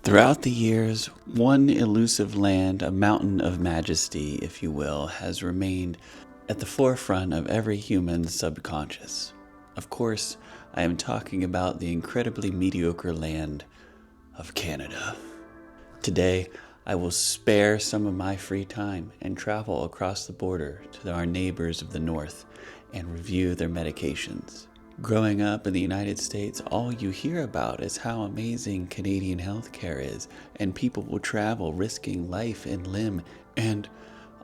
Throughout the years, one elusive land, a mountain of majesty, if you will, has remained at the forefront of every human's subconscious. Of course, I am talking about the incredibly mediocre land of Canada. Today, I will spare some of my free time and travel across the border to our neighbors of the north and review their medications. Growing up in the United States, all you hear about is how amazing Canadian healthcare is, and people will travel risking life and limb and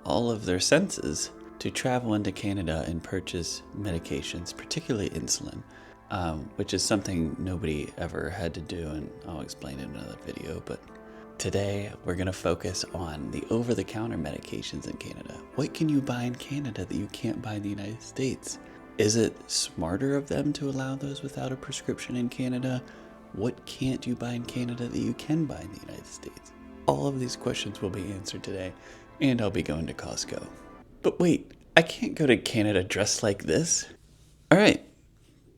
all of their senses to travel into Canada and purchase medications, particularly insulin, which is something nobody ever had to do, and I'll explain in another video. But today, we're going to focus on the over-the-counter medications in Canada. What can you buy in Canada that you can't buy in the United States? Is it smarter of them to allow those without a prescription in Canada? What can't you buy in Canada that you can buy in the United States? All of these questions will be answered today, and I'll be going to Costco. But wait, I can't go to Canada dressed like this. All right,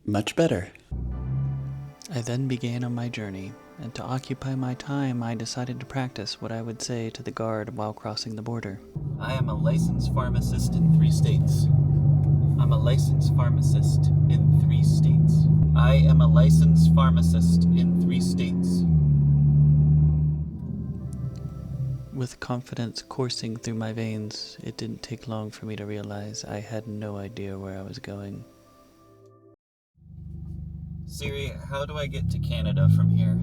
much better. I then began on my journey, and to occupy my time, I decided to practice what I would say to the guard while crossing the border. I am a licensed pharmacist in 3 states. I'm a licensed pharmacist in 3 states. I am a licensed pharmacist in 3 states. With confidence coursing through my veins, it didn't take long for me to realize I had no idea where I was going. Siri, how do I get to Canada from here?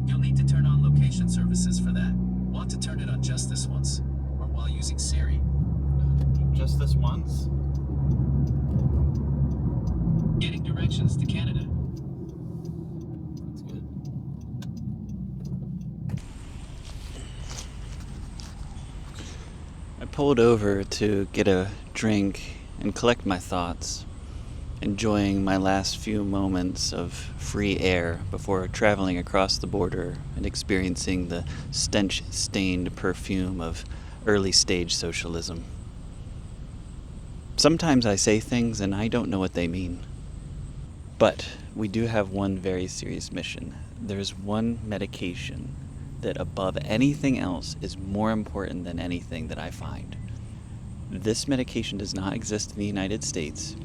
You'll need to turn on location services for that. Want to turn it on just this once, or while using Siri. Just this once? Getting directions to Canada. That's good. I pulled over to get a drink and collect my thoughts, enjoying my last few moments of free air before traveling across the border and experiencing the stench-stained perfume of early-stage socialism. Sometimes I say things and I don't know what they mean. But we do have one very serious mission. There's one medication that above anything else is more important than anything that I find. This medication does not exist in the United States,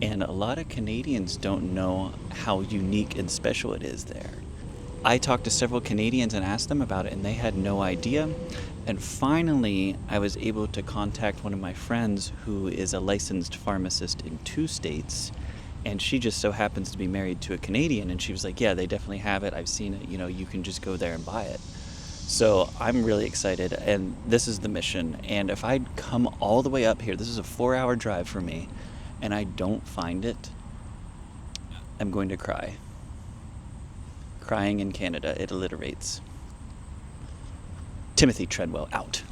and a lot of Canadians don't know how unique and special it is there. I talked to several Canadians and asked them about it, and they had no idea. And finally, I was able to contact one of my friends who is a licensed pharmacist in 2 states, and she just so happens to be married to a Canadian, and she was like, yeah, they definitely have it. I've seen it. You can just go there and buy it. So I'm really excited, and this is the mission. And if I'd come all the way up here, this is a 4-hour drive for me, and I don't find it, I'm going to cry. Crying in Canada, it alliterates. Timothy Treadwell, out.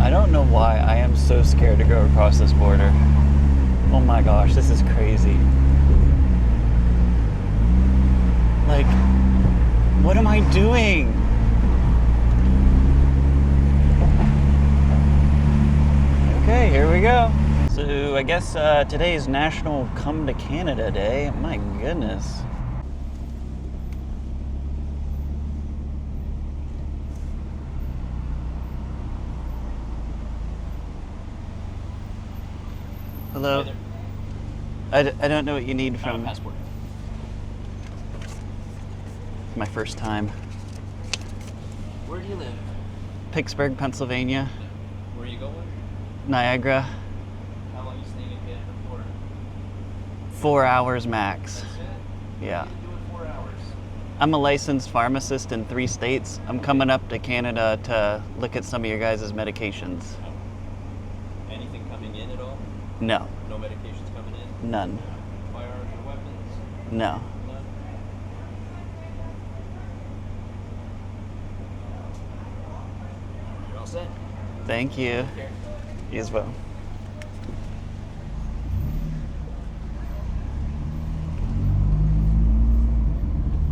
I don't know why I am so scared to go across this border. Oh my gosh, this is crazy. Like, what am I doing? Okay, here we go. So I guess today is National Come to Canada Day. My goodness. Hello. I don't know what you need from Passport. my first time. Where do you live? Pittsburgh, Pennsylvania. Where are you going? Niagara. How long are you staying in Canada for? 4 hours max. That's it? Yeah. You can do it 4 hours. I'm a licensed pharmacist in 3 states. I'm coming up to Canada to look at some of your guys' medications. Anything coming in at all? No. No medications coming in? None. Firearms or weapons? No. None? You're all set. Thank you. Take care. You as well.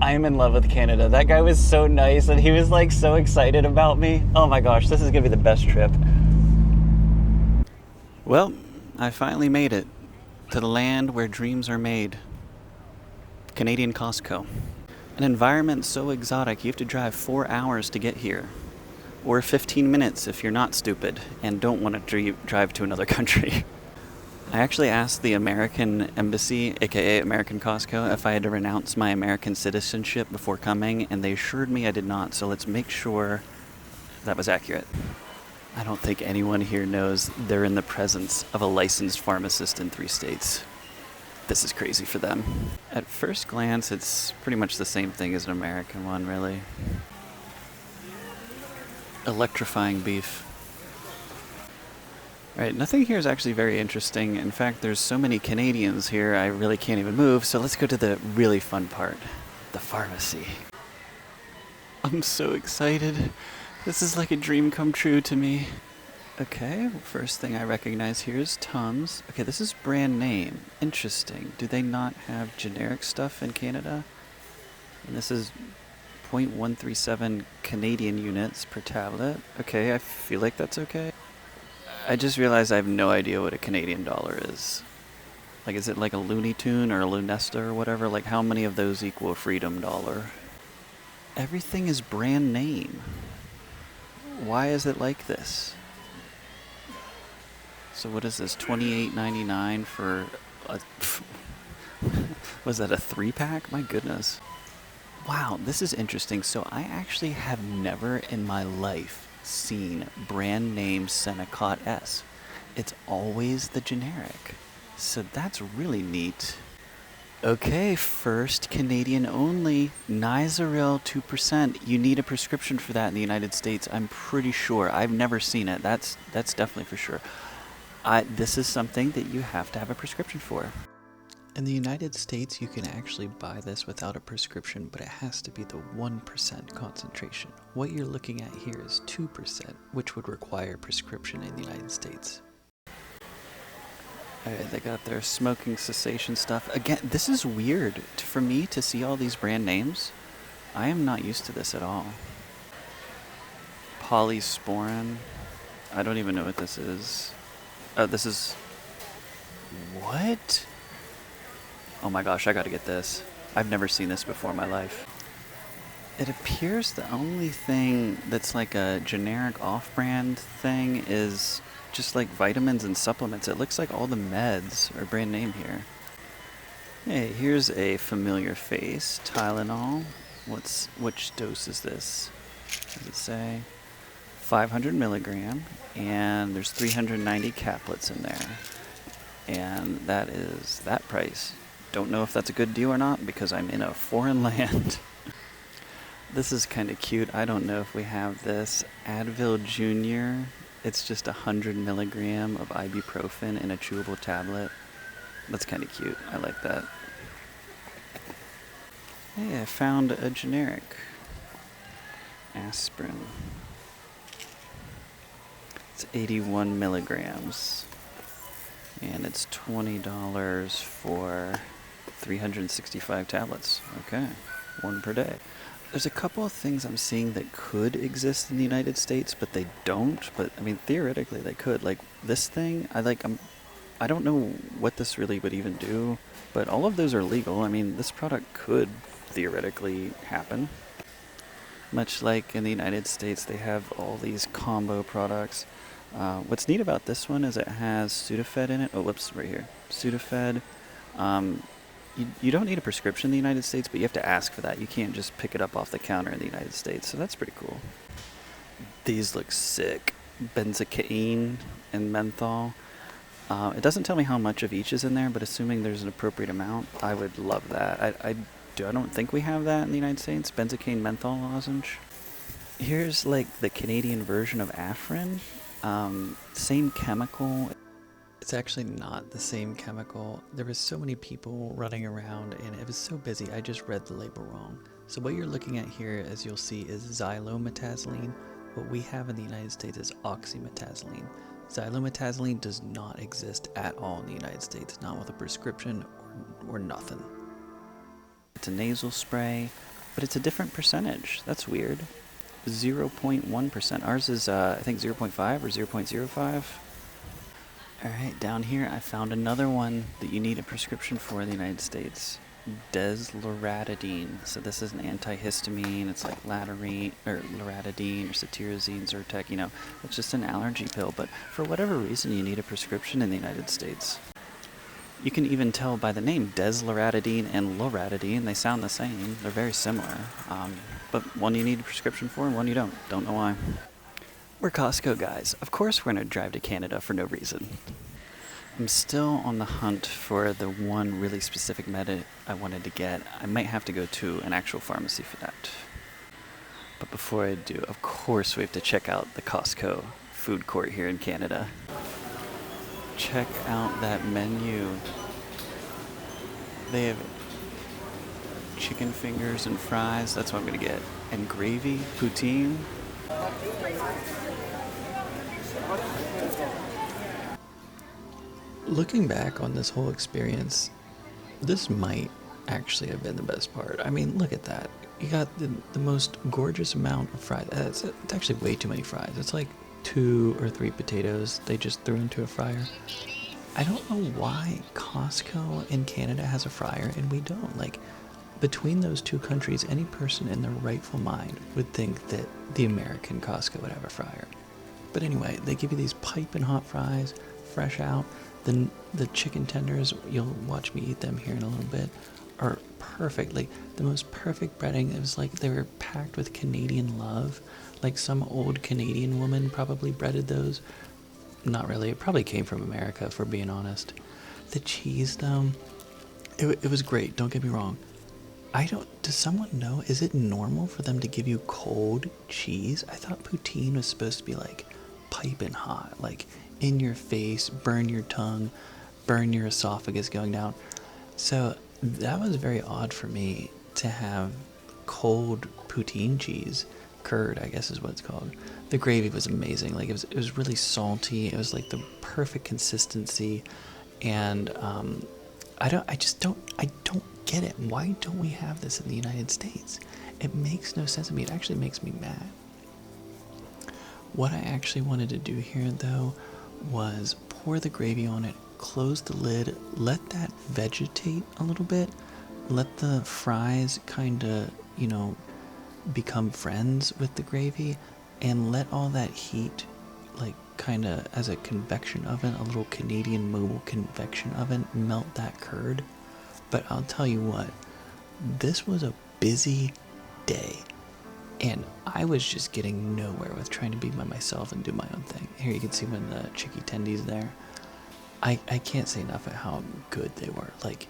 I am in love with Canada. That guy was so nice, and he was like so excited about me. Oh my gosh, this is gonna be the best trip. Well, I finally made it to the land where dreams are made. Canadian Costco. An environment so exotic you have to drive 4 hours to get here. Or 15 minutes if you're not stupid and don't want to drive to another country. I actually asked the American Embassy, aka American Costco, if I had to renounce my American citizenship before coming, and they assured me I did not, so let's make sure that was accurate. I don't think anyone here knows they're in the presence of a licensed pharmacist in 3 states. This is crazy for them. At first glance, it's pretty much the same thing as an American one, really. Electrifying beef. Alright, nothing here is actually very interesting. In fact, there's so many Canadians here, I really can't even move, so let's go to the really fun part. The pharmacy. I'm so excited. This is like a dream come true to me. Okay, first thing I recognize here is Tums. Okay, this is brand name. Interesting. Do they not have generic stuff in Canada? And this is 0.137 Canadian units per tablet. Okay, I feel like that's okay. I just realized I have no idea what a Canadian dollar is. Like, is it like a Looney Tune or a Lunesta or whatever? Like, how many of those equal a Freedom Dollar? Everything is brand name. Why is it like this? So what is this, $28.99 for a... Was that a 3-pack? My goodness. Wow, this is interesting. So I actually have never in my life seen brand name Senecot S. It's always the generic. So that's really neat. Okay, first Canadian only, Nizaril 2%. You need a prescription for that in the United States, I'm pretty sure. I've never seen it. That's definitely for sure. This is something that you have to have a prescription for. In the United States, you can actually buy this without a prescription, but it has to be the 1% concentration. What you're looking at here is 2%, which would require prescription in the United States. Alright, they got their smoking cessation stuff. Again, this is weird for me to see all these brand names. I am not used to this at all. Polysporin. I don't even know what this is. Oh, this is... What? Oh my gosh, I gotta get this. I've never seen this before in my life. It appears the only thing that's like a generic off-brand thing is just like vitamins and supplements. It looks like all the meds are brand name here. Hey, here's a familiar face. Tylenol. Which dose is this? Does it say? 500 milligram, and there's 390 caplets in there. And that is that price. Don't know if that's a good deal or not because I'm in a foreign land. This is kind of cute. I don't know if we have this. Advil Jr. It's just 100 milligram of ibuprofen in a chewable tablet. That's kind of cute. I like that. Hey, I found a generic. Aspirin. It's 81 milligrams. And it's $20 for 365 tablets. Okay, 1 per day. There's a couple of things I'm seeing that could exist in the United States, but they don't. But I mean, theoretically, they could. Like this thing, I don't know what this really would even do, but all of those are legal. I mean, this product could theoretically happen. Much like in the United States, they have all these combo products. What's neat about this one is it has Sudafed in it. Oh, whoops, right here. Sudafed. You don't need a prescription in the United States, but you have to ask for that. You can't just pick it up off the counter in the United States, so that's pretty cool. These look sick. Benzocaine and menthol. It doesn't tell me how much of each is in there, but assuming there's an appropriate amount, I would love that. I don't think we have that in the United States. Benzocaine menthol lozenge. Here's like the Canadian version of Afrin. Same chemical. It's actually not the same chemical. There was so many people running around and it was so busy, I just read the label wrong. So what you're looking at here, as you'll see, is xylometazoline. What we have in the United States is oxymetazoline. Xylometazoline does not exist at all in the United States, not with a prescription or nothing. It's a nasal spray, but it's a different percentage. That's weird. 0.1%. Ours is, I think, 0.5 or 0.05. Alright, down here I found another one that you need a prescription for in the United States. desloratadine. So this is an antihistamine. It's like Latarine or loratadine or cetirizine, Zyrtec. You know, it's just an allergy pill. But for whatever reason, you need a prescription in the United States. You can even tell by the name, desloratadine and loratadine. They sound the same. They're very similar. But one you need a prescription for and one you don't. Don't know why. We're Costco guys. Of course we're going to drive to Canada for no reason. I'm still on the hunt for the one really specific med I wanted to get. I might have to go to an actual pharmacy for that. But before I do, of course we have to check out the Costco food court here in Canada. Check out that menu. They have chicken fingers and fries. That's what I'm gonna get. And gravy, poutine. Looking back on this whole experience, this might actually have been the best part. I mean, look at that. You got the most gorgeous amount of fries. It's actually way too many fries. It's like 2 or 3 potatoes they just threw into a fryer. I don't know why Costco in Canada has a fryer and we don't. Like, between those two countries, any person in their rightful mind would think that the American Costco would have a fryer. But anyway, they give you these piping hot fries, fresh out. Then the chicken tenders, you'll watch me eat them here in a little bit, are perfect. Like, the most perfect breading. It was like they were packed with Canadian love. Like some old Canadian woman probably breaded those. Not really. It probably came from America, if we're being honest. The cheese, though, it was great. Don't get me wrong. Does someone know, is it normal for them to give you cold cheese? I thought poutine was supposed to be like piping hot, like in your face, burn your tongue, burn your esophagus going down. So that was very odd for me to have cold poutine cheese. Curd, I guess is what it's called. The gravy was amazing. Like, it was really salty. It was like the perfect consistency. And I don't get it. Why don't we have this in the United States? It makes no sense to me. It actually makes me mad. What I actually wanted to do here, though, was pour the gravy on it, close the lid, let that vegetate a little bit, let the fries kind of, become friends with the gravy, and let all that heat, like, kind of as a convection oven, a little Canadian mobile convection oven, melt that curd. But I'll tell you what, this was a busy day, and I was just getting nowhere with trying to be by myself and do my own thing. Here you can see when the chicky tendies there. I can't say enough of how good they were. Like,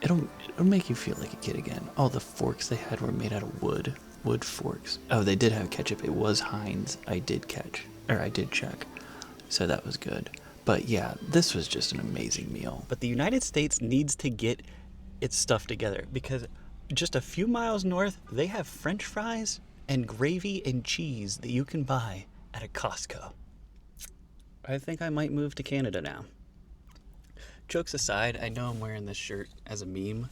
it'll make you feel like a kid again. All the forks they had were made out of wood forks. Oh, they did have ketchup. It was Heinz. I did check. So that was good. But yeah, this was just an amazing meal. But the United States needs to get its stuff together, because just a few miles north, they have French fries and gravy and cheese that you can buy at a Costco. I think I might move to Canada now. Jokes aside, I know I'm wearing this shirt as a meme,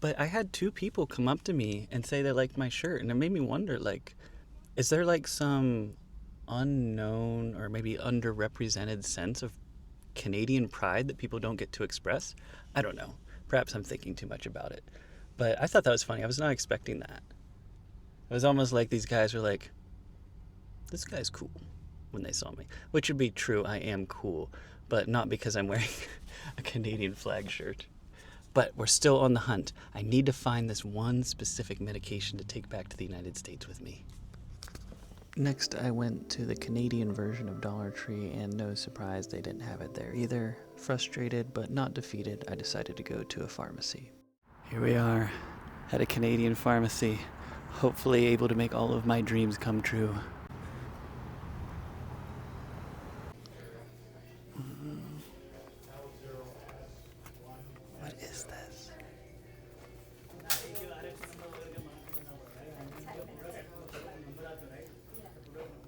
but I had 2 people come up to me and say they liked my shirt, and it made me wonder, like, is there like some unknown or maybe underrepresented sense of Canadian pride that people don't get to express? I don't know. Perhaps I'm thinking too much about it. But I thought that was funny. I was not expecting that. It was almost like these guys were like, this guy's cool, when they saw me. Which would be true, I am cool, but not because I'm wearing a Canadian flag shirt. But we're still on the hunt. I need to find this one specific medication to take back to the United States with me. Next, I went to the Canadian version of Dollar Tree, and no surprise, they didn't have it there either. Frustrated but not defeated, I decided to go to a pharmacy. Here we are, at a Canadian pharmacy, hopefully able to make all of my dreams come true. What is this?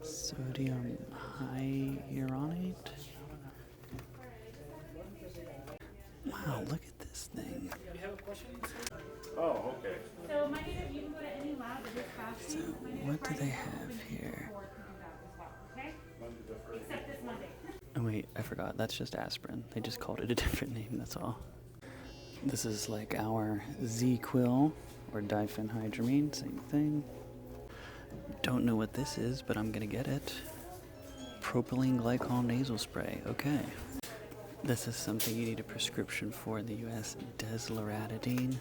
Sodium hyaluronate? Wow, look at this thing. Oh, okay. So my name, you can go to any lab that is fasting. So what do they have here? Okay? Except this Monday. Oh wait, I forgot. That's just aspirin. They just called it a different name, that's all. This is like our Z-Quil or diphenhydramine, same thing. Don't know what this is, but I'm gonna get it. Propylene glycol nasal spray, okay. This is something you need a prescription for in the US, desloratadine.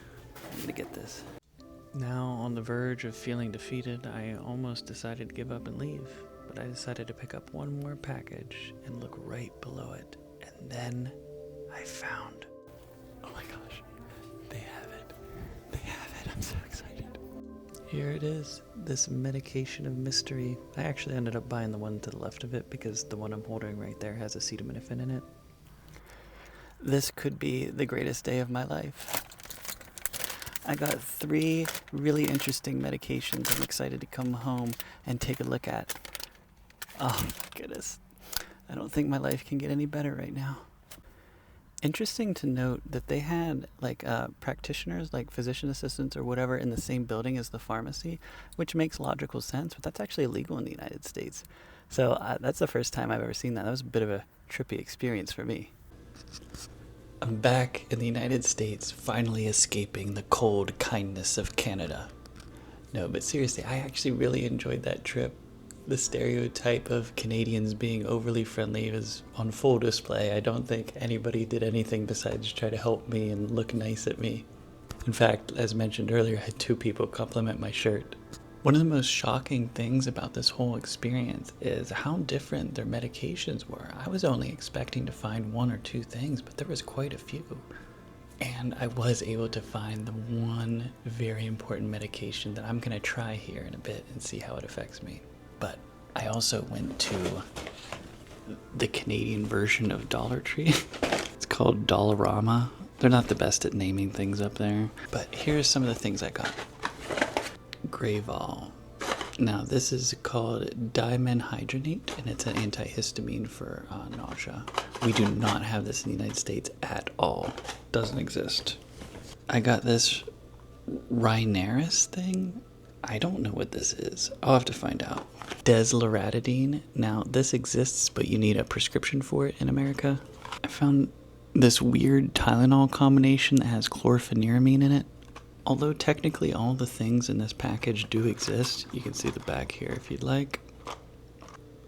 I'm gonna get this. Now on the verge of feeling defeated, I almost decided to give up and leave, but I decided to pick up one more package and look right below it. And then I found, oh my gosh, they have it. They have it, I'm so excited. Here it is, this medication of mystery. I actually ended up buying the one to the left of it because the one I'm holding right there has acetaminophen in it. This could be the greatest day of my life. I got 3 really interesting medications I'm excited to come home and take a look at. Oh my goodness. I don't think my life can get any better right now. Interesting to note that they had like practitioners, like physician assistants or whatever, in the same building as the pharmacy, which makes logical sense, but that's actually illegal in the United States. So that's the first time I've ever seen that. That was a bit of a trippy experience for me. I'm back in the United States, finally escaping the cold kindness of Canada. No, but seriously, I actually really enjoyed that trip. The stereotype of Canadians being overly friendly is on full display. I don't think anybody did anything besides try to help me and look nice at me. In fact, as mentioned earlier, I had 2 people compliment my shirt. One of the most shocking things about this whole experience is how different their medications were. I was only expecting to find 1 or 2 things, but there was quite a few. And I was able to find the one very important medication that I'm going to try here in a bit and see how it affects me. But I also went to the Canadian version of Dollar Tree. It's called Dollarama. They're not the best at naming things up there. But here's some of the things I got. Gravol. Now this is called dimenhydrinate, and it's an antihistamine for nausea. We do not have this in the United States at all. Doesn't exist. I got this Rhinaris thing. I don't know what this is. I'll have to find out. Desloratadine. Now this exists, but you need a prescription for it in America. I found this weird Tylenol combination that has chlorpheniramine in it. Although technically all the things in this package do exist, you can see the back here if you'd like.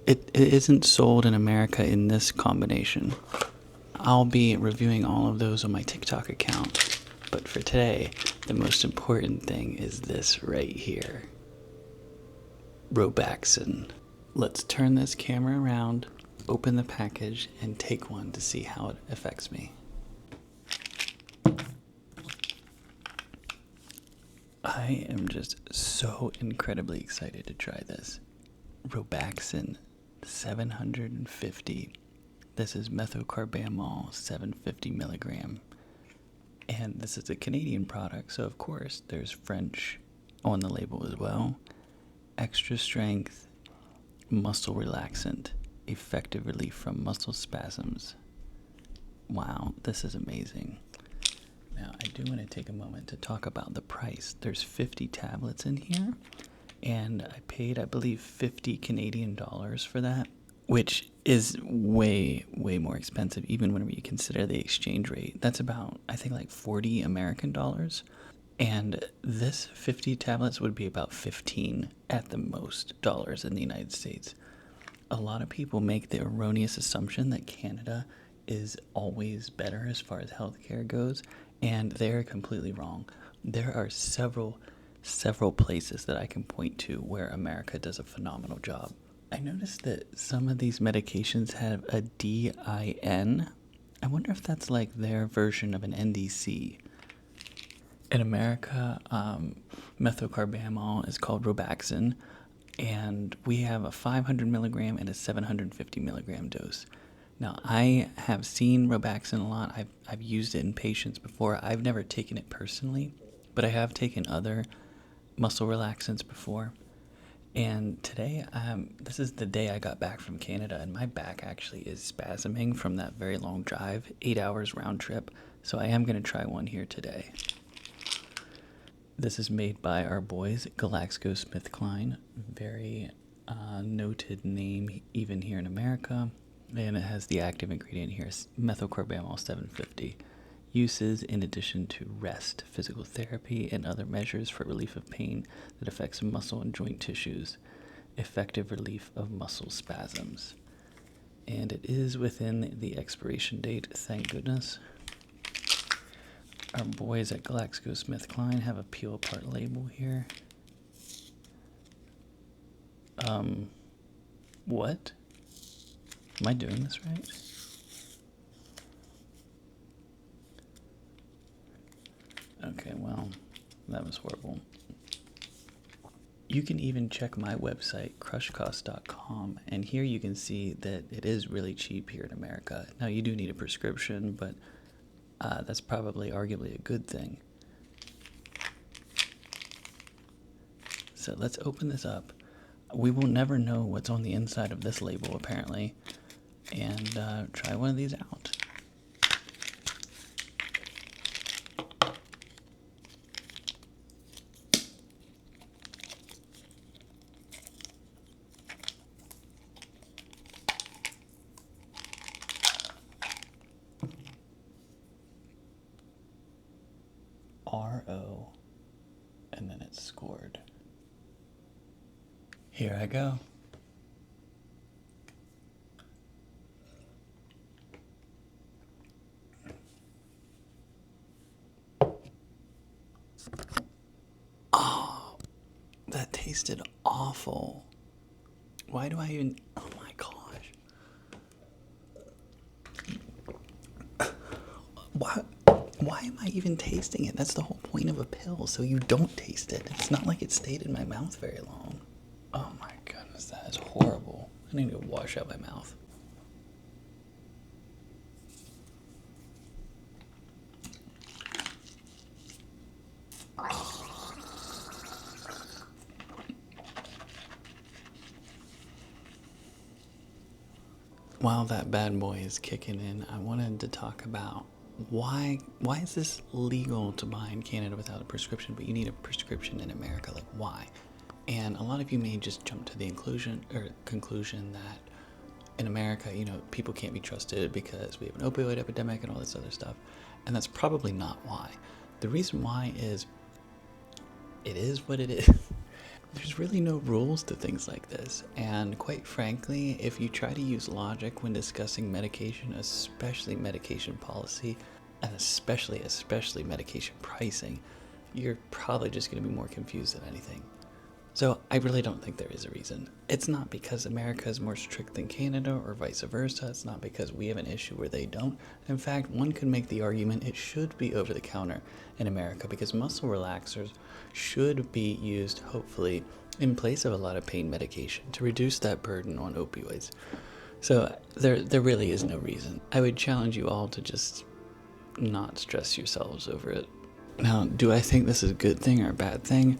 It isn't sold in America in this combination. I'll be reviewing all of those on my TikTok account, but for today, the most important thing is this right here. Robaxin. Let's turn this camera around, open the package, and take one to see how it affects me. I am just so incredibly excited to try this. Robaxin 750. This is methocarbamol 750 milligram. And this is a Canadian product, so of course there's French on the label as well. Extra strength, muscle relaxant, effective relief from muscle spasms. Wow, this is amazing. Now, I do want to take a moment to talk about the price. There's 50 tablets in here, and I paid, I believe, 50 Canadian dollars for that, which is way, way more expensive, even whenever you consider the exchange rate. That's about, I think, like 40 American dollars. And this 50 tablets would be about 15 at the most dollars in the United States. A lot of people make the erroneous assumption that Canada is always better as far as healthcare goes, and they're completely wrong. There are several places that I can point to where America does a phenomenal job. I noticed that some of these medications have a DIN. I wonder if that's like their version of an NDC. In America, methocarbamol is called Robaxin, and we have a 500 milligram and a 750 milligram dose. Now, I have seen Robaxin a lot. I've used it in patients before. I've never taken it personally, but I have taken other muscle relaxants before. And today, this is the day I got back from Canada, and my back actually is spasming from that very long drive, 8 hours round trip. So I am going to try one here today. This is made by our boys, GlaxoSmithKline. Very noted name even here in America. And it has the active ingredient here, methocarbamol 750. Uses in addition to rest, physical therapy, and other measures for relief of pain that affects muscle and joint tissues. Effective relief of muscle spasms. And it is within the expiration date, thank goodness. Our boys at GlaxoSmithKline have a peel apart label here. What? Am I doing this right? Okay, well, that was horrible. You can even check my website, crushcost.com, and here you can see that it is really cheap here in America. Now, you do need a prescription, but that's probably arguably a good thing. So let's open this up. We will never know what's on the inside of this label, apparently, and try one of these out. RO, and then it's scored. Here I go. Oh, that tasted awful. Why do I even, oh my gosh. Why am I even tasting it? That's the whole point of a pill, so you don't taste it. It's not like it stayed in my mouth very long. Oh my goodness, that is horrible. I need to wash out my mouth. While that bad boy is kicking in, I wanted to talk about why is this legal to buy in Canada without a prescription, but you need a prescription in America? Like, why? And a lot of you may just jump to the conclusion that in America, you know, people can't be trusted because we have an opioid epidemic and all this other stuff. And that's probably not why. The reason why is it is what it is. There's really no rules to things like this, and quite frankly, if you try to use logic when discussing medication, especially medication policy, and especially medication pricing, you're probably just going to be more confused than anything. So I really don't think there is a reason. It's not because America is more strict than Canada or vice versa. It's not because we have an issue where they don't. In fact, one could make the argument it should be over the counter in America because muscle relaxers should be used, hopefully, in place of a lot of pain medication to reduce that burden on opioids. So there really is no reason. I would challenge you all to just not stress yourselves over it. Now, do I think this is a good thing or a bad thing?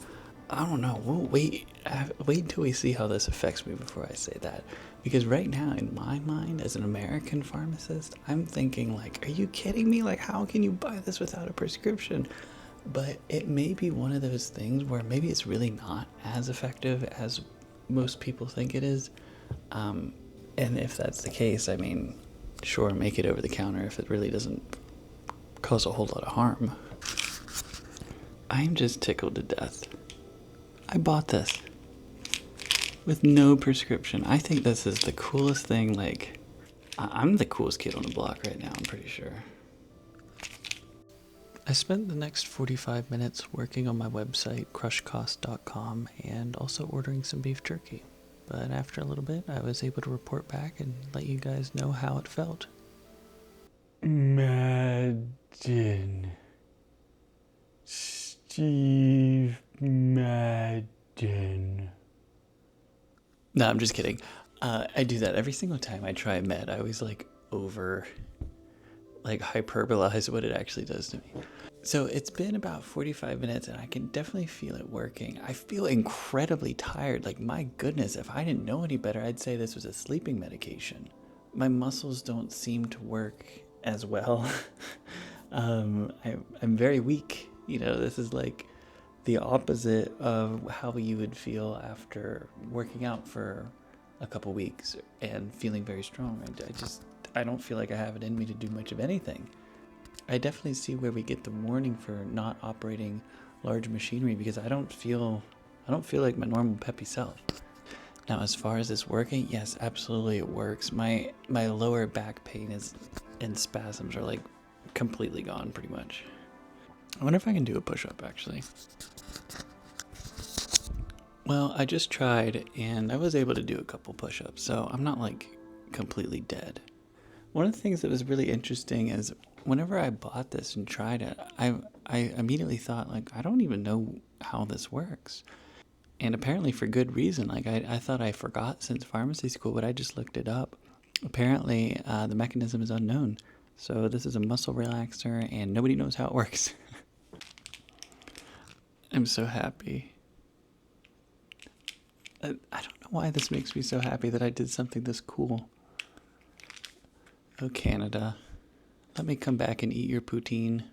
I don't know. We'll wait until we see how this affects me before I say that. Because right now, in my mind, as an American pharmacist, I'm thinking like, are you kidding me? Like, how can you buy this without a prescription? But it may be one of those things where maybe it's really not as effective as most people think it is. And if that's the case, I mean, sure, make it over the counter if it really doesn't cause a whole lot of harm. I'm just tickled to death. I bought this with no prescription. I think this is the coolest thing. Like, I'm the coolest kid on the block right now, I'm pretty sure. I spent the next 45 minutes working on my website, crushcost.com, and also ordering some beef jerky. But after a little bit, I was able to report back and let you guys know how it felt. Madden. Steve Madden. No, I'm just kidding. I do that every single time I try med. I always hyperbolize what it actually does to me. So it's been about 45 minutes and I can definitely feel it working. I feel incredibly tired. Like, my goodness, if I didn't know any better, I'd say this was a sleeping medication. My muscles don't seem to work as well. I'm very weak. You know, this is like the opposite of how you would feel after working out for a couple weeks and feeling very strong. I don't feel like I have it in me to do much of anything. I definitely see where we get the warning for not operating large machinery, because I don't feel like my normal peppy self. Now, as far as this working, yes, absolutely it works. My lower back pain and spasms are like completely gone pretty much. I wonder if I can do a push-up actually. Well, I just tried and I was able to do a couple push-ups, so I'm not like completely dead. One of the things that was really interesting is whenever I bought this and tried it, I immediately thought, like, I don't even know how this works. And apparently for good reason. Like, I thought I forgot since pharmacy school, but I just looked it up. Apparently, the mechanism is unknown. So this is a muscle relaxer and nobody knows how it works. I'm so happy. I don't know why this makes me so happy that I did something this cool. Oh, Canada. Let me come back and eat your poutine.